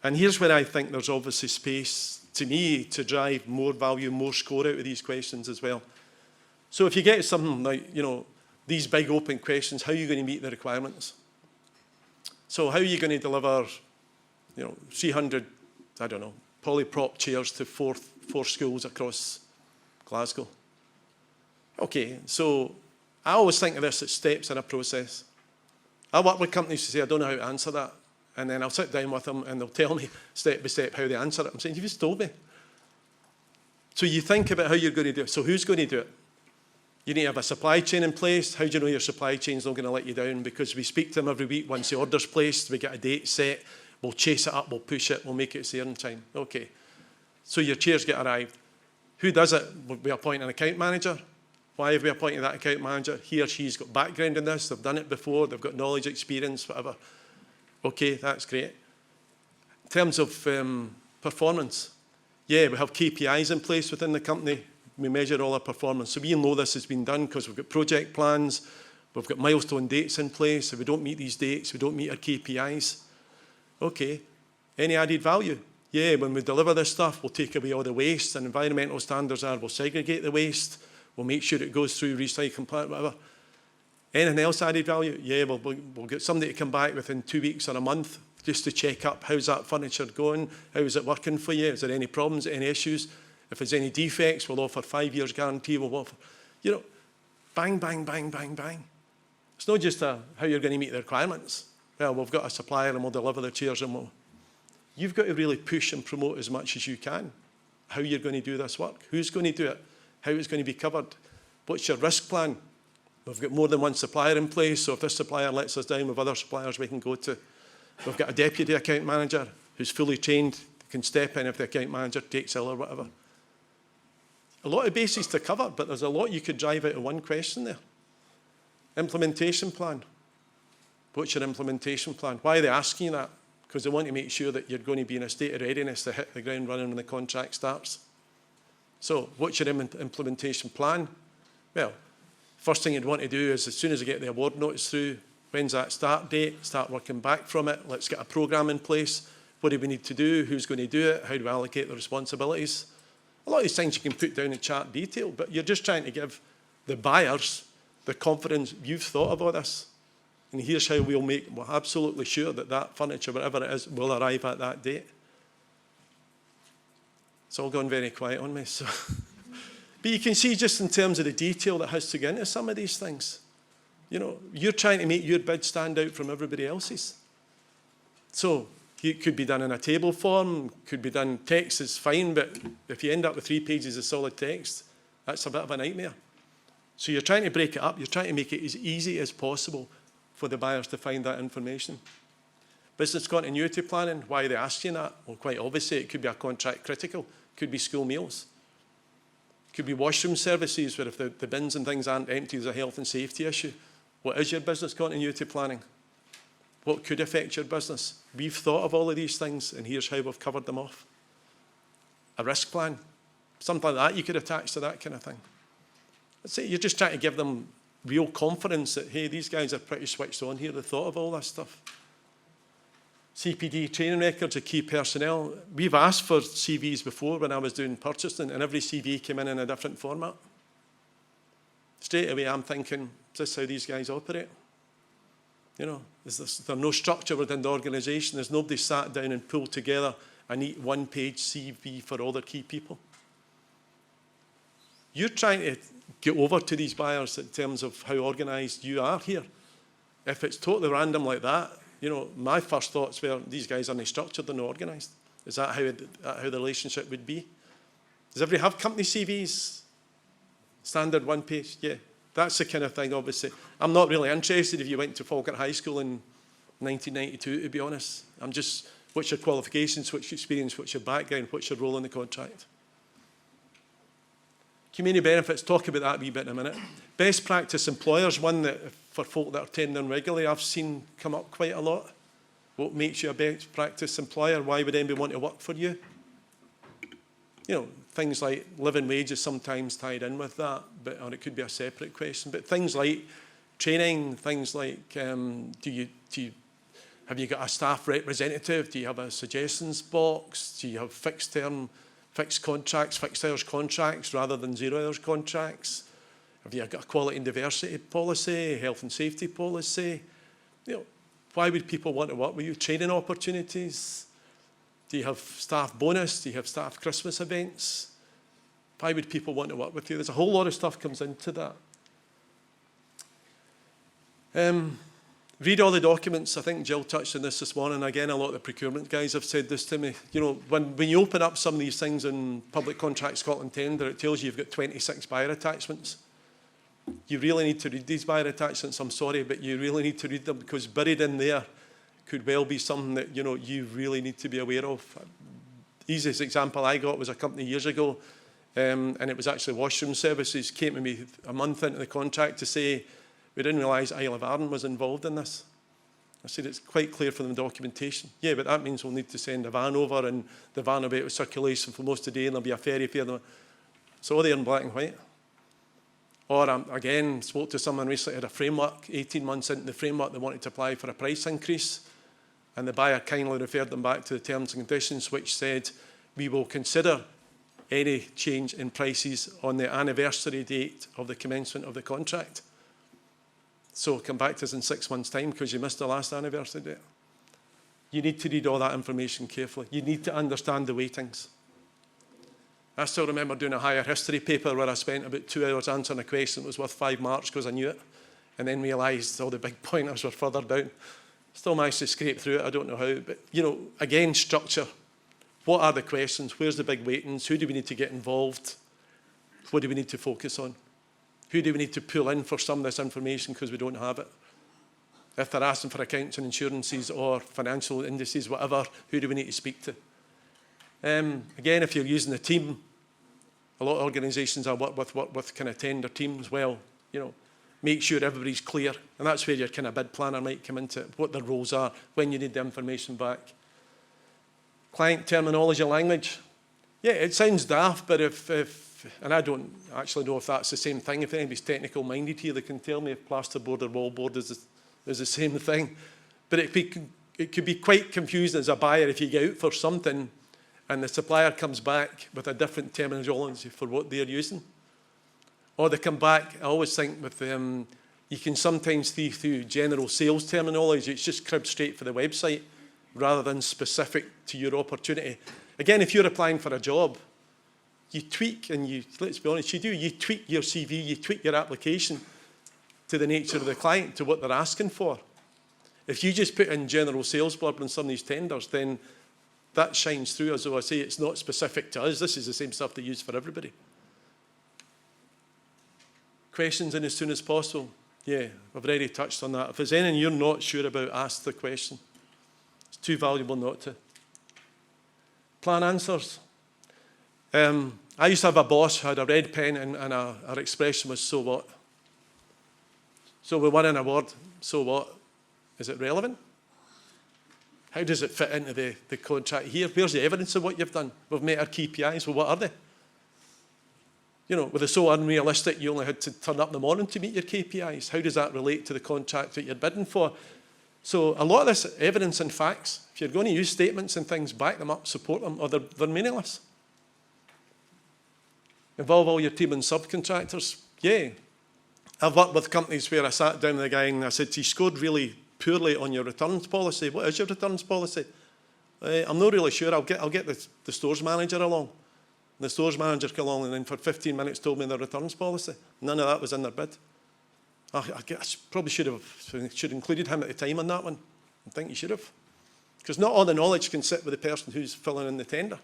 And here's where I think there's obviously space, to me, to drive more value, more score out of these questions as well. So if you get something like, you know, these big open questions, how are you going to meet the requirements? So how are you going to deliver, you know, 300, I don't know, polyprop chairs to four schools across Glasgow? Okay, so I always think of this as steps in a process. I work with companies who say, I don't know how to answer that. And then I'll sit down with them and they'll tell me step by step how they answer it. I'm saying, you just told me. So you think about how you're going to do it. So who's going to do it? You need to have a supply chain in place. How do you know your supply chain's not going to let you down? Because we speak to them every week. Once the order's placed, we get a date set. We'll chase it up, we'll push it, we'll make it there in time. Okay. So your chairs get arrived. Who does it? We appoint an account manager. Why have we appointed that account manager? He or she's got background in this. They've done it before. They've got knowledge, experience, whatever. Okay, that's great. In terms of performance, yeah, we have KPIs in place within the company. We measure all our performance. So we know this has been done because we've got project plans, we've got milestone dates in place. If we don't meet these dates, we don't meet our KPIs. Okay, any added value? Yeah, when we deliver this stuff, we'll take away all the waste, and environmental standards are we'll segregate the waste, we'll make sure it goes through recycling plant, whatever. Anything else added value? Yeah, we'll get somebody to come back within 2 weeks or a month just to check up how's that furniture going, how is it working for you, is there any problems, any issues? If there's any defects, we'll offer 5 years guarantee, we'll offer, you know, bang, bang, bang, bang, bang. It's not just how you're going to meet the requirements. Well, we've got a supplier and we'll deliver the chairs and you've got to really push and promote as much as you can how you're going to do this work, who's going to do it, how it's going to be covered, what's your risk plan. We've got more than one supplier in place, so if this supplier lets us down, with other suppliers we can go to. We've got a deputy account manager who's fully trained, can step in if the account manager takes ill or whatever. A lot of bases to cover, but there's a lot you could drive out of one question there. Implementation plan. What's your implementation plan? Why are they asking you that? Because they want to make sure that you're going to be in a state of readiness to hit the ground running when the contract starts. So what's your implementation plan? Well, first thing you'd want to do is as soon as you get the award notice through, when's that start date? Start working back from it. Let's get a programme in place. What do we need to do? Who's going to do it? How do we allocate the responsibilities? A lot of these things you can put down in chart detail, but you're just trying to give the buyers the confidence you've thought about this. And here's how we're absolutely sure that that furniture, whatever it is, will arrive at that date. It's all gone very quiet on me. So. But you can see just in terms of the detail that has to go into some of these things. You know, you're trying to make your bid stand out from everybody else's. So it could be done in a table form, could be done text is fine, but if you end up with 3 pages of solid text, that's a bit of a nightmare. So you're trying to break it up, you're trying to make it as easy as possible for the buyers to find that information. Business continuity planning, why are they asking that? Well, quite obviously, it could be a contract critical, could be school meals. Could be washroom services where if the bins and things aren't empty, there's a health and safety issue. What is your business continuity planning? What could affect your business? We've thought of all of these things and here's how we've covered them off. A risk plan, something like that you could attach to that kind of thing. Let's say you're just trying to give them real confidence that, hey, these guys are pretty switched on here, they thought of all this stuff. CPD training records of key personnel. We've asked for CVs before when I was doing purchasing, and every CV came in a different format. Straight away, I'm thinking, is this how these guys operate? You know, there's no structure within the organisation. There's nobody sat down and pulled together a neat one-page CV for all their key people. You're trying to get over to these buyers in terms of how organised you are here. If it's totally random like that, my first thoughts were, these guys aren't structured and organised. Is that how the relationship would be? Does everybody have company CVs? Standard one page? Yeah, that's the kind of thing, obviously. I'm not really interested if you went to Falkirk High School in 1992, to be honest. I'm just, what's your qualifications, what's your experience, what's your background, what's your role in the contract? Community benefits, talk about that a wee bit in a minute. Best practice employers, one that for folk that are tendering regularly, I've seen come up quite a lot. What makes you a best practice employer? Why would anybody want to work for you? Things like living wage is sometimes tied in with that, or it could be a separate question. But things like training, things like have you got a staff representative? Do you have a suggestions box? Do you have fixed contracts, fixed hours contracts rather than 0 hours contracts? Have you got a quality and diversity policy, health and safety policy? Why would people want to work with you? Training opportunities? Do you have staff bonus? Do you have staff Christmas events? Why would people want to work with you? There's a whole lot of stuff comes into that. Read all the documents. I think Jill touched on this morning. Again, a lot of the procurement guys have said this to me. When you open up some of these things in Public Contract Scotland tender, it tells you you've got 26 buyer attachments. You really need to read these buyer attachments. I'm sorry, but you really need to read them, because buried in there could well be something that you really need to be aware of. The easiest example I got was a company years ago, and it was actually washroom services, came to me a month into the contract to say, we didn't realise Isle of Arran was involved in this. I said, it's quite clear from the documentation. Yeah, but that means we'll need to send a van over, and the van will be out of circulation for most of the day, and there'll be a ferry fare. It's all there in black and white. Or again, spoke to someone recently, had a framework, 18 months into the framework, they wanted to apply for a price increase, and the buyer kindly referred them back to the terms and conditions, which said, we will consider any change in prices on the anniversary date of the commencement of the contract. So come back to us in 6 months' time because you missed the last anniversary date. You need to read all that information carefully. You need to understand the weightings. I still remember doing a higher history paper where I spent about 2 hours answering a question that was worth 5 marks because I knew it, and then realised all the big pointers were further down. Still managed to scrape through it, I don't know how, but again, structure. What are the questions? Where's the big weightings? Who do we need to get involved? What do we need to focus on? Who do we need to pull in for some of this information because we don't have it? If they're asking for accounts and insurances or financial indices, whatever, who do we need to speak to? Again, if you're using a team, a lot of organisations I work with kind of tender teams. Well, make sure everybody's clear, and that's where your kind of bid planner might come into it, what their roles are, when you need the information back. Client terminology language. Yeah, it sounds daft, but and I don't actually know if that's the same thing. If anybody's technical minded here, they can tell me if plasterboard or wallboard is the same thing. But it could be quite confusing as a buyer if you get out for something and the supplier comes back with a different terminology for what they're using. Or they come back, I always think with them, you can sometimes see through general sales terminology, it's just cribbed straight for the website rather than specific to your opportunity. Again, if you're applying for a job, you tweak and let's be honest, you tweak your CV, you tweak your application to the nature of the client, to what they're asking for. If you just put in general sales blurb in some of these tenders, then that shines through, as though I say, it's not specific to us. This is the same stuff they use for everybody. Questions in as soon as possible. Yeah, I've already touched on that. If there's anything you're not sure about, ask the question. It's too valuable not to. Plan answers. I used to have a boss who had a red pen and her expression was, so what? So we won an award, so what? Is it relevant? How does it fit into the contract here? Where's the evidence of what you've done? We've met our KPIs. Well, what are they? Were they so unrealistic you only had to turn up in the morning to meet your KPIs? How does that relate to the contract that you're bidding for? So a lot of this evidence and facts, if you're going to use statements and things, back them up, support them, or they're meaningless. Involve all your team and subcontractors. Yeah. I've worked with companies where I sat down with a guy and I said, you scored really poorly on your returns policy. What is your returns policy? I'm not really sure. I'll get the stores manager along. The stores manager came along and then for 15 minutes told me their returns policy. None of that was in their bid. I probably should have included him at the time on that one. I think you should have. Because not all the knowledge can sit with the person who's filling in the tender.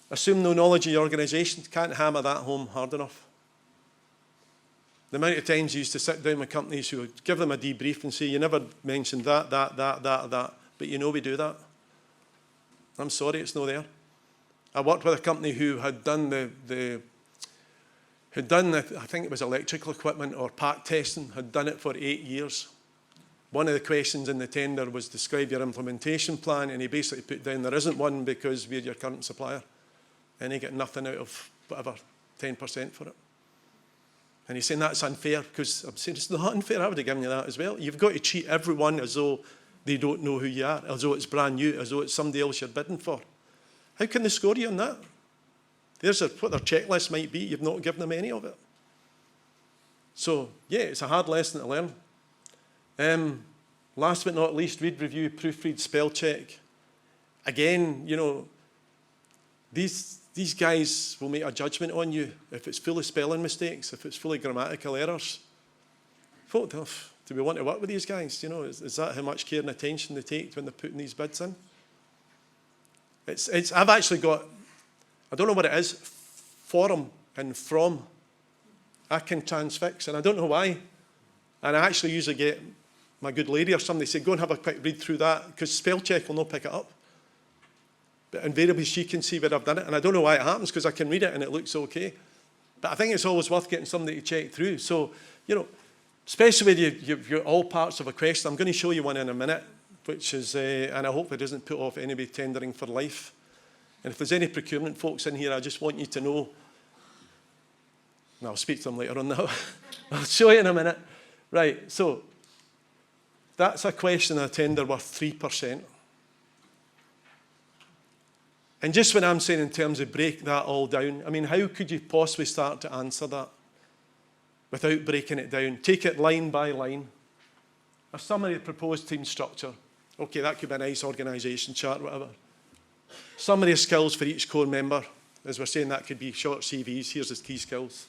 Assume no knowledge of your organisation. Can't hammer that home hard enough. The amount of times you used to sit down with companies who would give them a debrief and say, you never mentioned that, but you know we do that. I'm sorry, it's not there. I worked with a company who had done I think it was electrical equipment or part testing, had done it for 8 years. One of the questions in the tender was describe your implementation plan, and he basically put down there isn't one because we're your current supplier. And he got nothing out of whatever, 10% for it. And he's saying that's unfair, because I'm saying it's not unfair, I would have given you that as well. You've got to treat everyone as though they don't know who you are, as though it's brand new, as though it's somebody else you're bidding for. How can they score you on that? There's what their checklist might be. You've not given them any of it. So, yeah, it's a hard lesson to learn. Last but not least, read, review, proofread, spell check. Again, you know, these guys will make a judgment on you if it's full of spelling mistakes, if it's full of grammatical errors. Do we want to work with these guys? You know, is that how much care and attention they take when they're putting these bids in? I've actually got, I don't know what it is, forum and from. I can transfix, and I don't know why. And I actually usually get my good lady or somebody say, go and have a quick read through that, because spell check will not pick it up. But invariably she can see where I've done it, and I don't know why it happens, because I can read it and it looks okay. But I think it's always worth getting somebody to check through. So, you know, especially when you've got all parts of a question. I'm going to show you one in a minute, which is, and I hope it doesn't put off anybody tendering for life. And if there's any procurement folks in here, I just want you to know, and I'll speak to them later on now. I'll show you in a minute. Right, so that's a question in a tender worth 3%. And just when I'm saying in terms of break that all down, I mean, how could you possibly start to answer that without breaking it down? Take it line by line. A summary of proposed team structure. Okay, that could be a nice organisation chart, whatever. Summary of skills for each core member. As we're saying, that could be short CVs. Here's the key skills.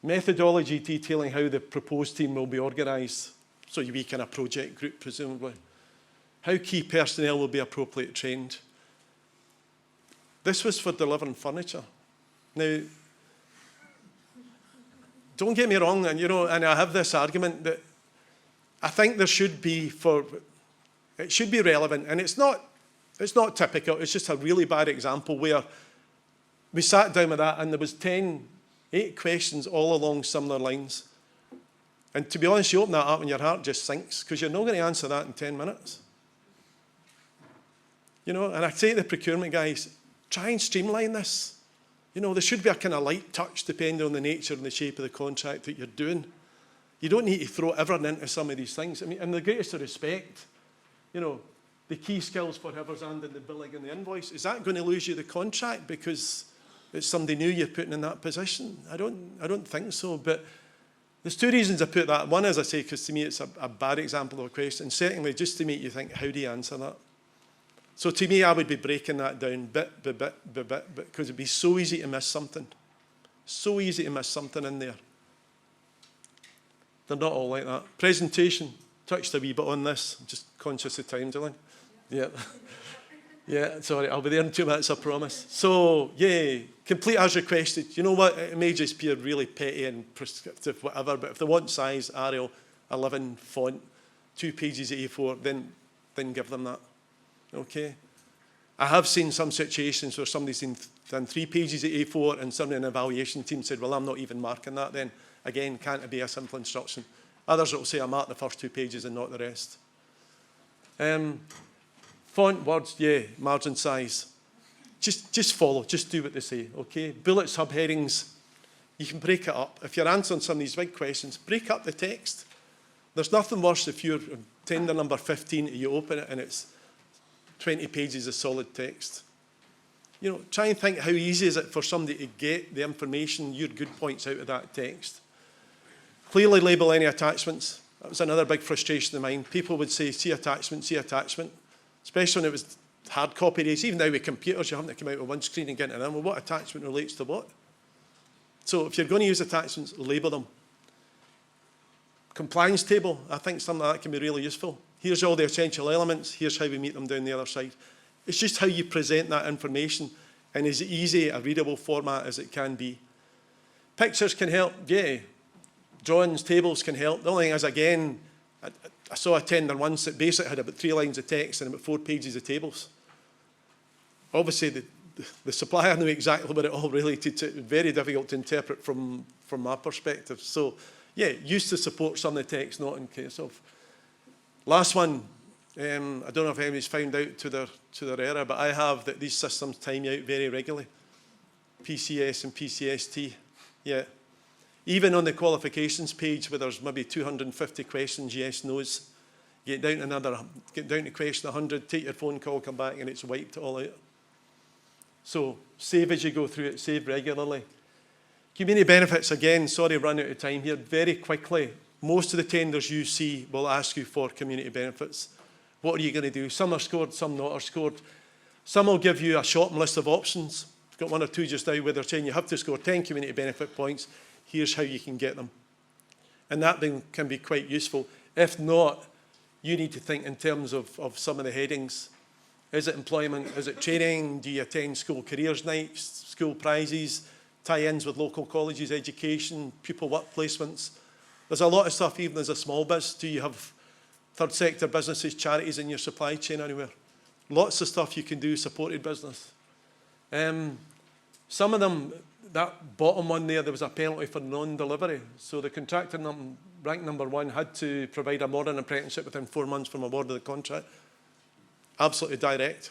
Methodology detailing how the proposed team will be organised. So you'll be kind of project group, presumably. How key personnel will be appropriately trained. This was for delivering furniture. Now, don't get me wrong, and and I have this argument that I think there should be it should be relevant, and it's not typical. It's just a really bad example where we sat down with that and there was 8 questions all along similar lines. And to be honest, you open that up and your heart just sinks, because you're not going to answer that in 10 minutes. And I say to the procurement guys, try and streamline this. There should be a kind of light touch depending on the nature and the shape of the contract that you're doing. You don't need to throw everything into some of these things. I mean, in the greatest of respect, the key skills for whoever's handling the billing and the invoice, is that going to lose you the contract because it's somebody new you're putting in that position? I don't think so. But there's 2 reasons I put that. One, as I say, because to me it's a bad example of a question. And secondly, just to make you think, how do you answer that? So to me, I would be breaking that down bit by bit by bit, because it'd be so easy to miss something. So easy to miss something in there. They're not all like that. Presentation, touched a wee bit on this. I'm just conscious of time, Dylan. Yeah. Yeah, sorry, I'll be there in 2 minutes, I promise. So, yeah, complete as requested. You know what? It may just be a really petty and prescriptive, whatever, but if they want size, Arial, 11, font, 2 pages of A4, then give them that. Okay? I have seen some situations where somebody's done 3 pages of A4 and somebody in the evaluation team said, well, I'm not even marking that then. Again, can't it be a simple instruction? Others will say, I mark the first 2 pages and not the rest. Font, words, yeah, margin size. Just follow, just do what they say, okay? Bullet subheadings, you can break it up. If you're answering some of these big questions, break up the text. There's nothing worse if you're tender number 15 and you open it and it's 20 pages of solid text. Try and think how easy is it for somebody to get the information, your good points out of that text. Clearly label any attachments. That was another big frustration of mine. People would say, see attachment, especially when it was hard copy days. Even now with computers, you have to come out with one screen and get it in. Well, what attachment relates to what? So if you're going to use attachments, label them. Compliance table, I think something like that can be really useful. Here's all the essential elements. Here's how we meet them down the other side. It's just how you present that information in as easy a readable format as it can be. Pictures can help, yeah. Drawings, tables can help. The only thing is, again, I saw a tender once that basically had about 3 lines of text and about 4 pages of tables. Obviously, the supplier knew exactly what it all related to. It was very difficult to interpret from my perspective. So, yeah, used to support some of the text, not in case of. Last one, I don't know if anybody's found out to their error, but I have that these systems time you out very regularly. PCS and PCST, yeah. Even on the qualifications page where there's maybe 250 questions, yes, no's, get down to question 100, take your phone call, come back, and it's wiped all out. So save as you go through it, save regularly. Community benefits, again, sorry, run out of time here. Very quickly, most of the tenders you see will ask you for community benefits. What are you going to do? Some are scored, some not are scored. Some will give you a shopping list of options. I've got 1 or 2 just now where they're saying you have to score 10 community benefit points. Here's how you can get them. And that then can be quite useful. If not, you need to think in terms of some of the headings. Is it employment? Is it training? Do you attend school careers nights, school prizes, tie-ins with local colleges, education, pupil work placements? There's a lot of stuff, even as a small biz. Do you have third sector businesses, charities in your supply chain anywhere? Lots of stuff you can do, supported business. Some of them, that bottom one there was a penalty for non-delivery. So the contractor ranked number 1 had to provide a modern apprenticeship within 4 months from award of the contract. Absolutely direct.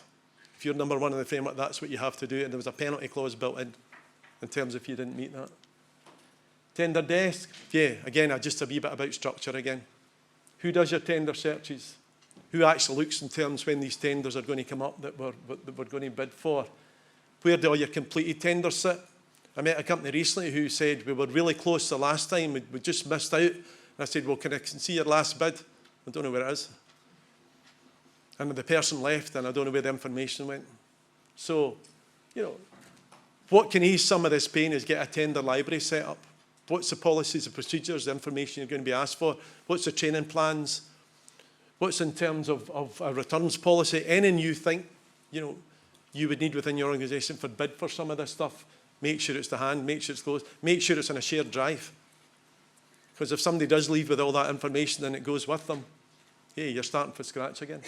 If you're number 1 in the framework, that's what you have to do. And there was a penalty clause built in terms of if you didn't meet that. Tender desk, yeah, again, just a wee bit about structure again. Who does your tender searches? Who actually looks in terms when these tenders are going to come up that we're going to bid for? Where do all your completed tenders sit? I met a company recently who said we were really close the last time, we just missed out. And I said, well, can I see your last bid? I don't know where it is. And the person left and I don't know where the information went. So, you know, what can ease some of this pain is get a tender library set up. What's the policies, the procedures, the information you're going to be asked for? What's the training plans? What's in terms of a returns policy? Anything you think, you know, you would need within your organisation for bid for some of this stuff, make sure it's to hand, make sure it's closed, make sure it's in a shared drive. Because if somebody does leave with all that information and it goes with them, hey, you're starting from scratch again.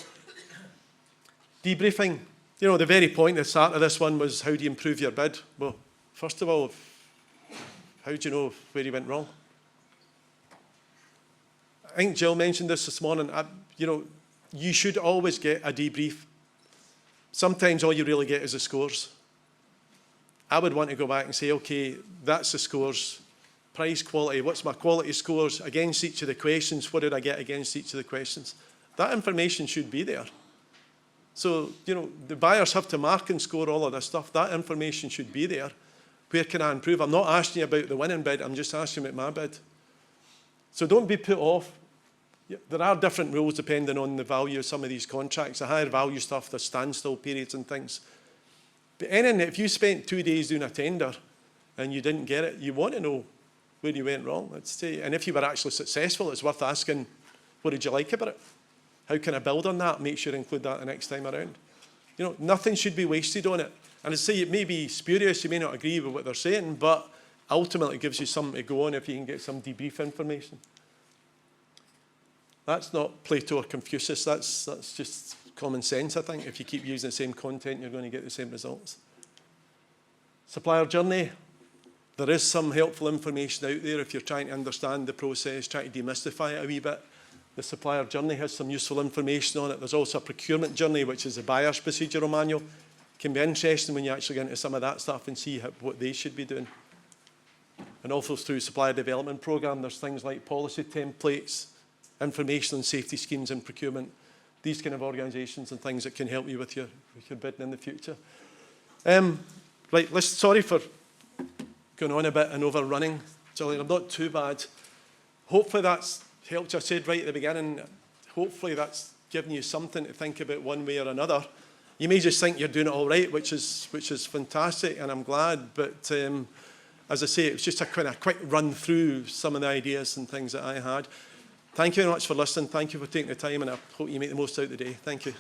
Debriefing. You know, the very point at the start of this one was how do you improve your bid? Well, first of all, how do you know where you went wrong? I think Jill mentioned this morning. You know, you should always get a debrief. Sometimes all you really get is the scores. I would want to go back and say, okay, that's the scores. Price, quality, what's my quality scores against each of the questions? What did I get against each of the questions? That information should be there. So, you know, the buyers have to mark and score all of this stuff. That information should be there. Where can I improve? I'm not asking you about the winning bid. I'm just asking you about my bid. So don't be put off. There are different rules depending on the value of some of these contracts. The higher value stuff, there's standstill periods and things. But anything, if you spent 2 days doing a tender and you didn't get it, you want to know where you went wrong, let's say. And if you were actually successful, it's worth asking, what did you like about it? How can I build on that? Make sure to include that the next time around. You know, nothing should be wasted on it. And I say it may be spurious, you may not agree with what they're saying, but ultimately it gives you something to go on if you can get some debrief information. That's not Plato or Confucius, that's just common sense, I think. If you keep using the same content, you're going to get the same results. Supplier Journey. There is some helpful information out there if you're trying to understand the process, trying to demystify it a wee bit. The Supplier Journey has some useful information on it. There's also a Procurement Journey, which is a buyer's procedural manual. It can be interesting when you actually get into some of that stuff and see what they should be doing. And also through Supplier Development Programme, there's things like policy templates, information on safety schemes and procurement, these kind of organisations and things that can help you with your bidding in the future. Right, sorry for going on a bit and overrunning, Gillian. I'm not too bad. Hopefully that's helped you. I said right at the beginning, hopefully that's given you something to think about one way or another. You may just think you're doing it all right, which is fantastic, and I'm glad. But as I say, it was just a kind of quick run through some of the ideas and things that I had. Thank you very much for listening. Thank you for taking the time, and I hope you make the most out of the day. Thank you.